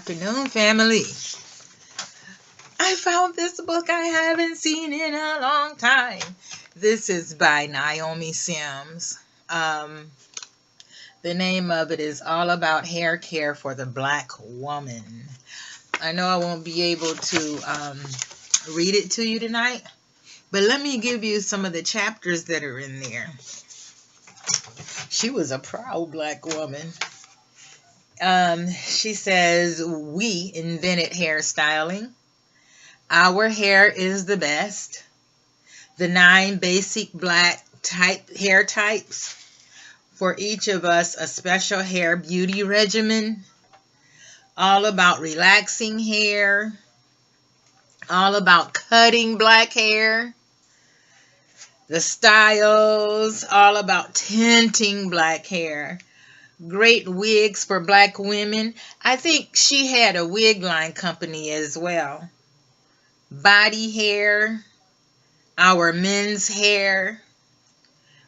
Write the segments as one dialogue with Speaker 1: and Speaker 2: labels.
Speaker 1: afternoon, family. I found this book I haven't seen in a long time. This is by Naomi SIMS. The name of it is All About Hair Care for the Black Woman. I know I won't be able to read it to you tonight, but let me give you some of the chapters that are in there. She was a proud black woman. She says, we invented hairstyling. Our hair is the best. The 9 basic black hair types. For each of us, a special hair beauty regimen. All about relaxing hair. All about cutting black hair. The styles. All about tinting black hair. Great wigs for black women. I think she had a wig line company as well. Body hair. Our men's hair.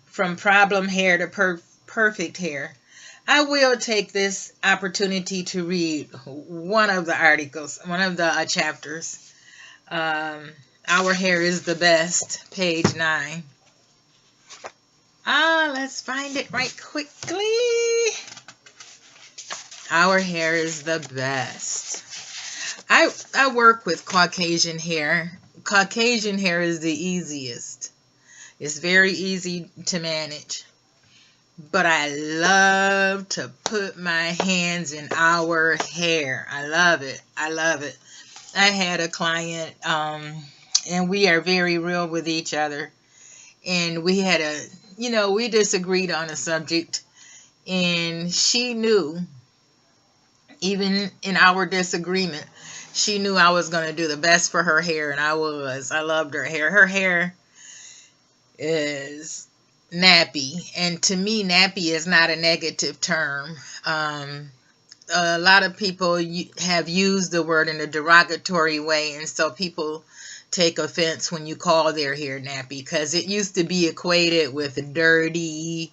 Speaker 1: From problem hair to perfect hair. I will take this opportunity to read one of the articles, one of the chapters. Our hair is the best, page 9. Let's find it right quickly. Our hair is the best. I work with Caucasian hair. Caucasian hair is the easiest. It's very easy to manage. But I love to put my hands in our hair. I love it. I love it. I had a client, and we are very real with each other. And we had we disagreed on a subject. And she knew, even in our disagreement, she knew I was going to do the best for her hair. And I was. I loved her hair. Her hair is nappy, and to me nappy is not a negative term. A lot of people have used the word in a derogatory way, and so people take offense when you call their hair nappy, because it used to be equated with dirty,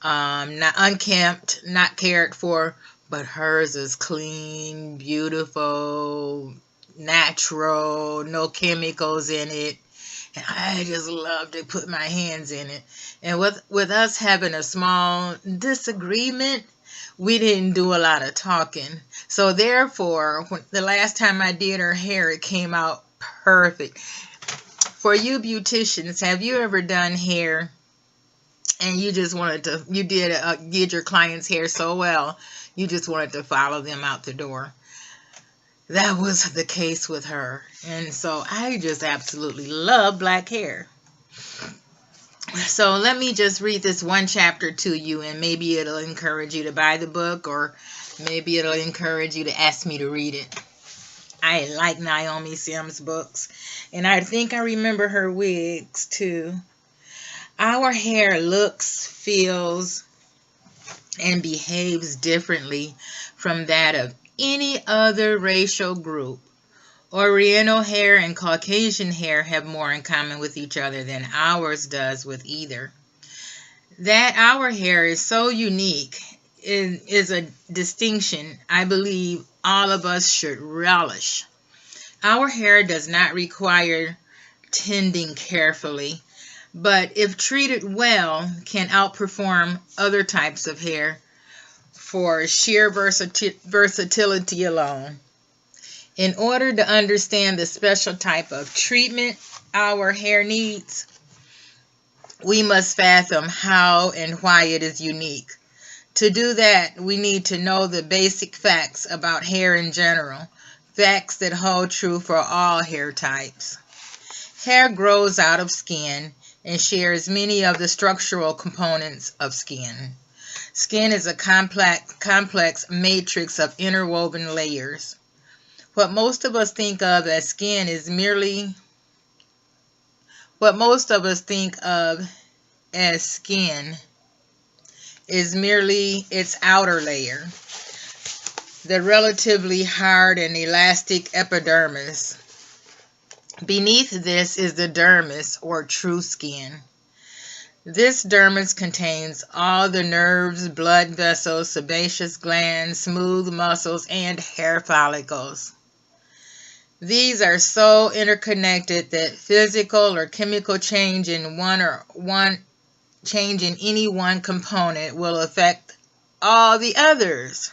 Speaker 1: not unkempt, not cared for. But hers is clean, beautiful, natural, no chemicals in it. And I just love to put my hands in it. And with us having a small disagreement, we didn't do a lot of talking. So therefore, the last time I did her hair, it came out perfect. For you beauticians, have you ever done hair and you just wanted to, you did your client's hair so well, you just wanted to follow them out the door? That was the case with her. And so I just absolutely love black hair. So let me just read this one chapter to you, and maybe it'll encourage you to buy the book, or maybe it'll encourage you to ask me to read it. I like Naomi SIMS books, and I think I remember her wigs too. Our hair looks, feels, and behaves differently from that of any other racial group. Oriental hair and Caucasian hair have more in common with each other than ours does with either. That our hair is so unique is a distinction I believe all of us should relish. Our hair does not require tending carefully, but if treated well, can outperform other types of hair for sheer versatility alone. In order to understand the special type of treatment our hair needs, we must fathom how and why it is unique. To do that, we need to know the basic facts about hair in general, facts that hold true for all hair types. Hair grows out of skin and shares many of the structural components of skin. Skin is a complex matrix of interwoven layers. What most of us think of as skin is merely its outer layer, the relatively hard and elastic epidermis. Beneath this is the dermis, or true skin. This dermis contains all the nerves, blood vessels, sebaceous glands, smooth muscles, and hair follicles. These are so interconnected that physical or chemical change in any one component will affect all the others.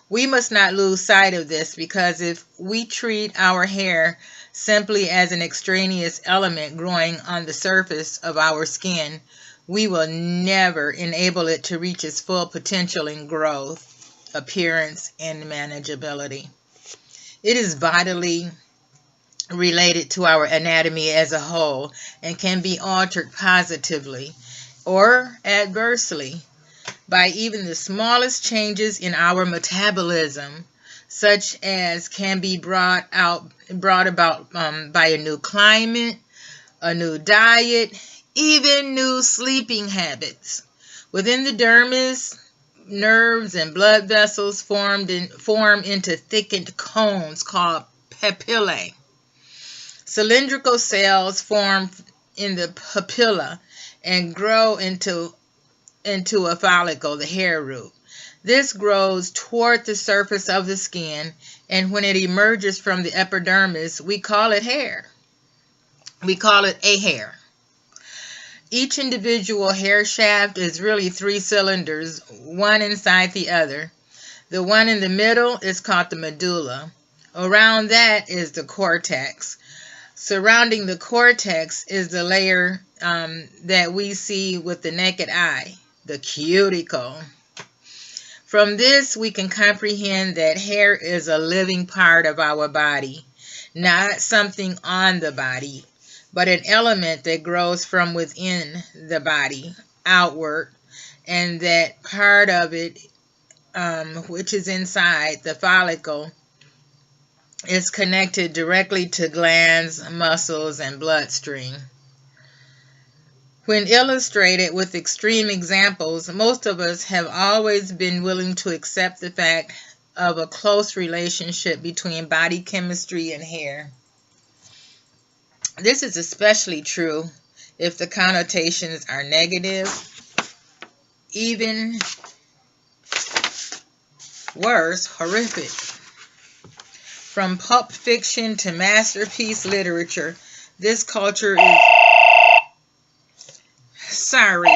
Speaker 1: We must not lose sight of this, because if we treat our hair simply as an extraneous element growing on the surface of our skin, we will never enable it to reach its full potential in growth, appearance, and manageability. It is vitally related to our anatomy as a whole and can be altered positively or adversely by even the smallest changes in our metabolism, such as can be brought about by a new climate, a new diet, even new sleeping habits. Within the dermis, nerves and blood vessels form into thickened cones called papillae. Cylindrical cells form in the papilla and grow into a follicle, the hair root. This grows toward the surface of the skin, and when it emerges from the epidermis, we call it hair. We call it a hair. Each individual hair shaft is really 3 cylinders, one inside the other. The one in the middle is called the medulla. Around that is the cortex. Surrounding the cortex is the layer that we see with the naked eye, the cuticle. From this, we can comprehend that hair is a living part of our body, not something on the body, but an element that grows from within the body outward, and that part of it, which is inside the follicle, is connected directly to glands, muscles, and bloodstream. When illustrated with extreme examples, most of us have always been willing to accept the fact of a close relationship between body chemistry and hair. This is especially true if the connotations are negative, even worse, horrific. From pulp fiction to masterpiece literature, this culture is... Sorry,